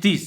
30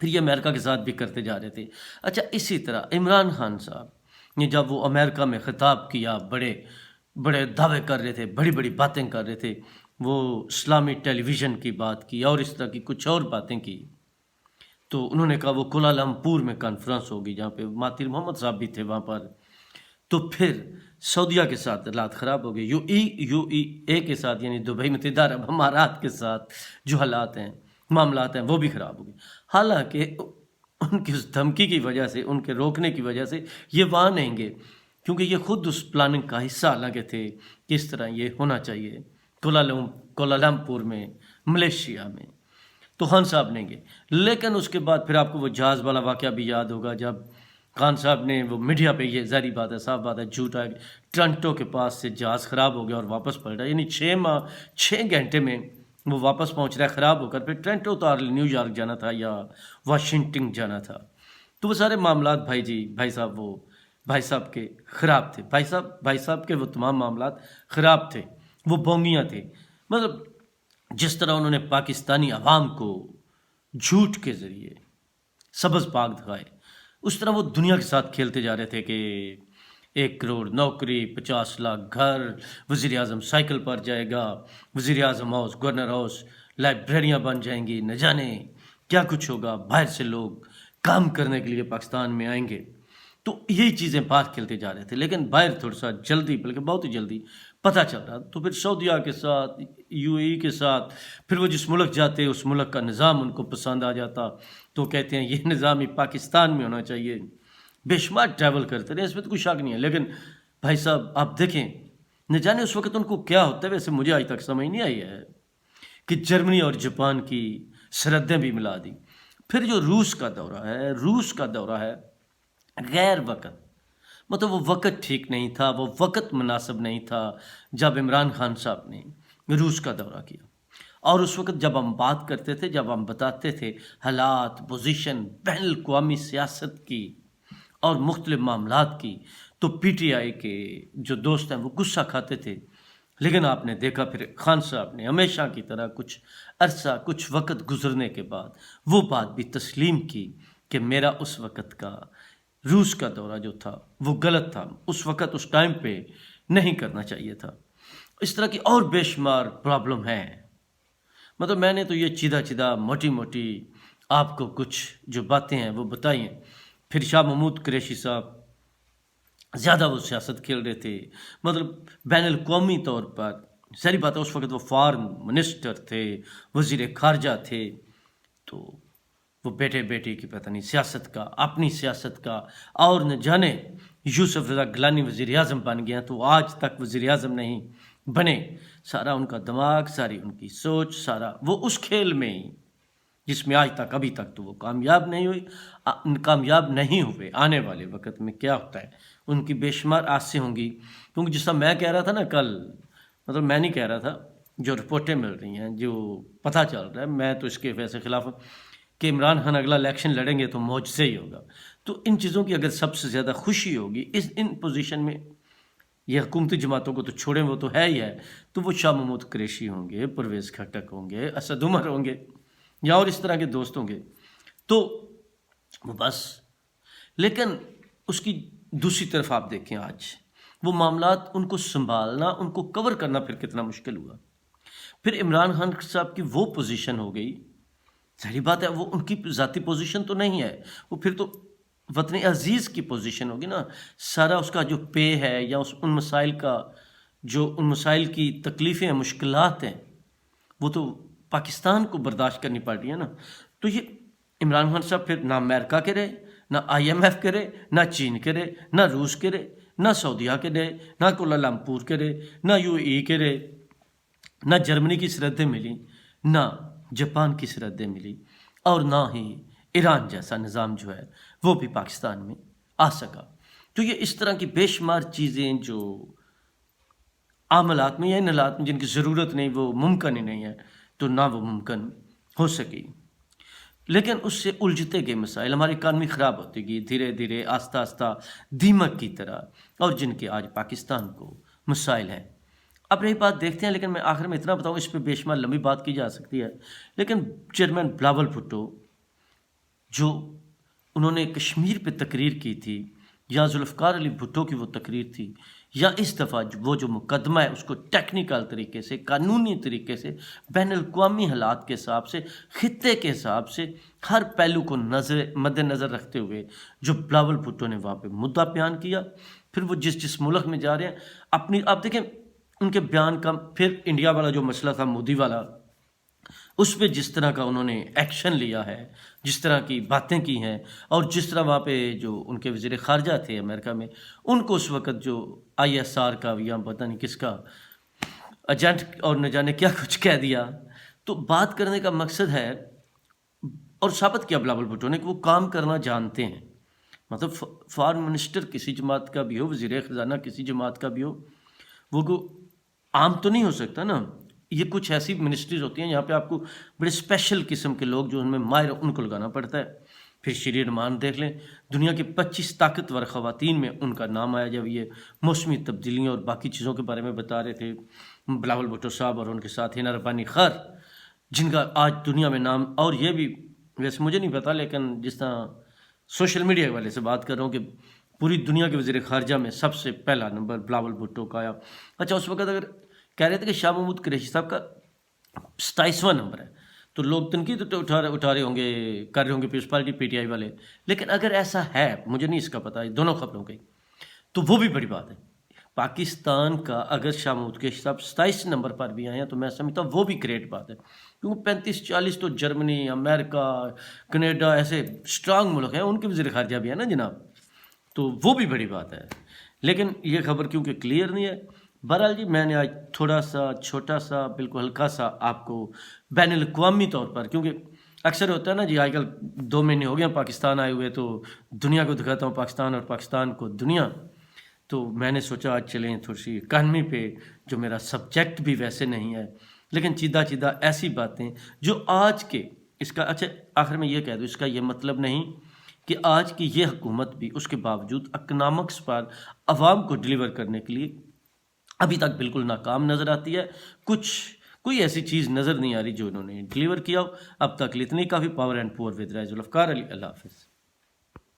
پھر یہ امریکہ کے ساتھ بھی کرتے جا رہے تھے. اچھا اسی طرح عمران خان صاحب نے جب وہ امریکہ میں خطاب کیا، بڑے بڑے دعوے کر رہے تھے، بڑی بڑی باتیں کر رہے تھے، وہ اسلامی ٹیلی ویژن کی بات کی اور اس طرح کی کچھ اور باتیں کی. تو انہوں نے کہا وہ کولالمپور میں کانفرنس ہوگی جہاں پہ مہاتیر محمد صاحب بھی تھے وہاں پر. تو پھر سعودیہ کے ساتھ حالات خراب ہو گئے، یو ای اے کے ساتھ یعنی دبئی متحدہ عرب امارات کے ساتھ جو حالات ہیں، معاملات ہیں، وہ بھی خراب ہو گئے. حالانکہ ان کی اس دھمکی کی وجہ سے، ان کے روکنے کی وجہ سے یہ وہاں نہیں گئے، کیونکہ یہ خود اس پلاننگ کا حصہ حالانکہ تھے کہ اس طرح یہ ہونا چاہیے کولالمپور میں، ملیشیا میں. تو خان صاحب نہیں گئے. لیکن اس کے بعد پھر آپ کو وہ جہاز والا واقعہ بھی یاد ہوگا، جب خان صاحب نے وہ میڈیا پہ، یہ ظاہری بات ہے، صاف بات ہے، جھوٹ ہے، ٹرنٹو کے پاس سے جہاز خراب ہو گیا اور واپس پلٹا، یعنی 6 گھنٹے میں وہ واپس پہنچ رہا ہے خراب ہو کر. پھر ٹرنٹو اتار نیو یارک جانا تھا یا واشنگٹن جانا تھا. تو وہ سارے معاملات بھائی صاحب کے خراب تھے. بھائی صاحب کے وہ تمام معاملات خراب تھے، وہ بونگیاں تھے. مطلب جس طرح انہوں نے پاکستانی عوام کو جھوٹ کے ذریعے سبز پاک دکھائے، اس طرح وہ دنیا کے ساتھ کھیلتے جا رہے تھے کہ 1 کروڑ نوکری، 50 لاکھ گھر، وزیر اعظم سائیکل پر جائے گا، وزیر اعظم ہاؤس، گورنر ہاؤس، لائبریریاں بن جائیں گی، نہ جانے کیا کچھ ہوگا، باہر سے لوگ کام کرنے کے لیے پاکستان میں آئیں گے. تو یہی چیزیں باہر کھیلتے جا رہے تھے. لیکن باہر تھوڑا سا جلدی، بلکہ بہت ہی جلدی پتہ چل رہا. تو پھر سعودیہ کے ساتھ، یو اے ای کے ساتھ، پھر وہ جس ملک جاتے اس ملک کا نظام ان کو پسند آ جاتا، تو کہتے ہیں یہ نظام ہی پاکستان میں ہونا چاہیے. بے شمار ٹریول کرتے رہے، اس میں تو کوئی شک نہیں ہے. لیکن بھائی صاحب آپ دیکھیں، نہ جانے اس وقت ان کو کیا ہوتا ہے. ویسے مجھے آج تک سمجھ نہیں آئی ہے کہ جرمنی اور جاپان کی سرحدیں بھی ملا دی. پھر جو روس کا دورہ ہے غیر وقت، مطلب وہ وقت ٹھیک نہیں تھا، وہ وقت مناسب نہیں تھا جب عمران خان صاحب نے روس کا دورہ کیا. اور اس وقت جب ہم بات کرتے تھے، جب ہم بتاتے تھے حالات، پوزیشن بین الاقوامی سیاست کی اور مختلف معاملات کی، تو پی ٹی آئی کے جو دوست ہیں وہ غصہ کھاتے تھے. لیکن آپ نے دیکھا پھر خان صاحب نے ہمیشہ کی طرح کچھ عرصہ، کچھ وقت گزرنے کے بعد وہ بات بھی تسلیم کی کہ میرا اس وقت کا روس کا دورہ جو تھا وہ غلط تھا، اس وقت اس ٹائم پہ نہیں کرنا چاہیے تھا. اس طرح کی اور بے شمار پرابلم ہیں. مطلب میں نے تو یہ چیدہ موٹی آپ کو کچھ جو باتیں ہیں وہ بتائی ہیں. پھر شاہ محمود قریشی صاحب زیادہ وہ سیاست کھیل رہے تھے، مطلب بین الاقوامی طور پر. ظاہری بات ہے اس وقت وہ فارن منسٹر تھے، وزیر خارجہ تھے. تو وہ بیٹے کی پتہ نہیں سیاست کا، اپنی سیاست کا، اور نہ جانے یوسف رضا گیلانی وزیر اعظم بن گیا تو آج تک وزیر اعظم نہیں بنے. سارا ان کا دماغ، ساری ان کی سوچ، سارا وہ اس کھیل میں ہی جس میں آج تک، ابھی تک تو وہ کامیاب نہیں ہوئے. آنے والے وقت میں کیا ہوتا ہے ان کی بے شمار آسیں ہوں گی. کیونکہ جس طرح میں کہہ رہا تھا نا کل، مطلب میں نہیں کہہ رہا تھا، جو رپورٹیں مل رہی ہیں، جو پتہ چل رہا ہے، میں تو اس کے ویسے خلاف ہوں کہ عمران خان اگلا الیکشن لڑیں گے تو معجزے ہی ہوگا. تو ان چیزوں کی اگر سب سے زیادہ خوشی ہوگی ان پوزیشن میں، یہ حکومتی جماعتوں کو تو چھوڑیں، وہ تو ہے ہی ہے، تو وہ شاہ محمود قریشی ہوں گے، پرویز خٹک ہوں گے، اسد عمر ہوں گے، یا اور اس طرح کے دوست ہوں گے. تو وہ بس. لیکن اس کی دوسری طرف آپ دیکھیں، آج وہ معاملات ان کو سنبھالنا، ان کو کور کرنا پھر کتنا مشکل ہوا. پھر عمران خان صاحب کی وہ پوزیشن ہو گئی، ظاہری بات ہے وہ ان کی ذاتی پوزیشن تو نہیں ہے، وہ پھر تو وطن عزیز کی پوزیشن ہوگی نا. سارا اس کا جو پے ہے یا ان مسائل کی تکلیفیں ہیں، مشکلات ہیں، وہ تو پاکستان کو برداشت کرنی پڑ رہی ہے نا. تو یہ عمران خان صاحب پھر نہ امریکہ کے رہے، نہ IMF کے رہے، نہ چین کے رہے، نہ روس کے رہے، نہ سعودیہ کے رہے، نہ کولالمپور کے رہے، نہ UAE کے رہے، نہ جرمنی کی سرحدیں ملی، نہ جاپان کی سرحدیں ملی، اور نہ ہی ایران جیسا نظام جو ہے وہ بھی پاکستان میں آ سکا. تو یہ اس طرح کی بے شمار چیزیں جو عاملات میں یا ان حالات میں جن کی ضرورت نہیں، وہ ممکن ہی نہیں ہے، تو نہ وہ ممکن ہو سکی. لیکن اس سے الجھتے گئے مسائل، ہماری اکانومی خراب ہوتی گئی دھیرے دھیرے، آہستہ دیمک کی طرح، اور جن کے آج پاکستان کو مسائل ہیں. اب رہی بات، دیکھتے ہیں. لیکن میں آخر میں اتنا بتاؤں، اس پہ بے شمار لمبی بات کی جا سکتی ہے، لیکن چیئرمین بلاول بھٹو جو انہوں نے کشمیر پہ تقریر کی تھی، یا ذوالفقار علی بھٹو کی وہ تقریر تھی، یا اس دفعہ وہ جو مقدمہ ہے اس کو ٹیکنیکل طریقے سے، قانونی طریقے سے، بین الاقوامی حالات کے حساب سے، خطے کے حساب سے، ہر پہلو کو مد نظر رکھتے ہوئے جو بلاول بھٹو نے وہاں پہ مدعا بیان کیا، پھر وہ جس ملک میں جا رہے ہیں اپنی، آپ دیکھیں ان کے بیان کا، پھر انڈیا والا جو مسئلہ تھا مودی والا، اس پہ جس طرح کا انہوں نے ایکشن لیا ہے، جس طرح کی باتیں کی ہیں، اور جس طرح وہاں پہ جو ان کے وزیر خارجہ تھے امریکہ میں، ان کو اس وقت جو آئی ایس آر کا یا پتہ نہیں کس کا ایجنٹ اور نہ جانے کیا کچھ کہہ دیا. تو بات کرنے کا مقصد ہے، اور ثابت کیا بلاول بھٹو نے کہ وہ کام کرنا جانتے ہیں. مطلب فارن منسٹر کسی جماعت کا بھی ہو، وزیر خزانہ کسی جماعت کا بھی ہو، وہ عام تو نہیں ہو سکتا نا. یہ کچھ ایسی منسٹریز ہوتی ہیں یہاں پہ آپ کو بڑے اسپیشل قسم کے لوگ جو ان میں ماہر ان کو لگانا پڑتا ہے. پھر شری رحمان دیکھ لیں، دنیا کی 25 طاقتور خواتین میں ان کا نام آیا جب یہ موسمی تبدیلیوں اور باقی چیزوں کے بارے میں بتا رہے تھے. بلاول بھٹو صاحب اور ان کے ساتھ ہینا ربانی خر، جن کا آج دنیا میں نام، اور یہ بھی ویسے مجھے نہیں پتا، لیکن جس طرح سوشل میڈیا والے سے بات کر رہا ہوں کہ پوری دنیا کے وزیر خارجہ میں سب سے پہلا نمبر بلاول بھٹو کا آیا. اچھا، اس وقت اگر کہہ رہے تھے کہ شاہ محمود قریشی صاحب کا 27واں نمبر ہے تو لوگ تنقید اٹھا رہے ہوں گے، کر رہے ہوں گے Peoples Party P T I والے. لیکن اگر ایسا ہے، مجھے نہیں اس کا پتہ، دونوں خبروں کی، تو وہ بھی بڑی بات ہے. پاکستان کا اگر شاہ محمود قریشی صاحب 27 نمبر پر بھی آئے ہیں تو میں سمجھتا ہوں وہ بھی گریٹ بات ہے. کیونکہ 35-40 تو جرمنی، امریکہ، کینیڈا ایسے اسٹرانگ ملک ہیں، ان کے وزیر خارجہ بھی ہیں نا جناب، تو وہ بھی بڑی بات ہے. لیکن یہ خبر کیونکہ کلیئر نہیں ہے. بہرحال جی، میں نے آج تھوڑا سا چھوٹا سا بالکل ہلکا سا آپ کو بین الاقوامی طور پر، کیونکہ اکثر ہوتا ہے نا جی، آج کل 2 مہینے ہو گئے پاکستان آئے ہوئے، تو دنیا کو دکھاتا ہوں پاکستان اور پاکستان کو دنیا. تو میں نے سوچا آج چلیں تھوڑی سی اکانومی پہ، جو میرا سبجیکٹ بھی ویسے نہیں ہے، لیکن چیدہ ایسی باتیں جو آج کے اس کا، اچھا آخر میں یہ کہہ دوں، اس کا یہ مطلب نہیں کہ آج کی یہ حکومت بھی اس کے باوجود اکنامکس پر عوام کو ڈیلیور کرنے کے لیے ابھی تک بالکل ناکام نظر آتی ہے. کوئی ایسی چیز نظر نہیں آ رہی جو انہوں نے ڈیلیور کیا ہو اب تک. اتنی کافی. پاور اینڈ پور ود ذوالفقار علی. اللہ حافظ.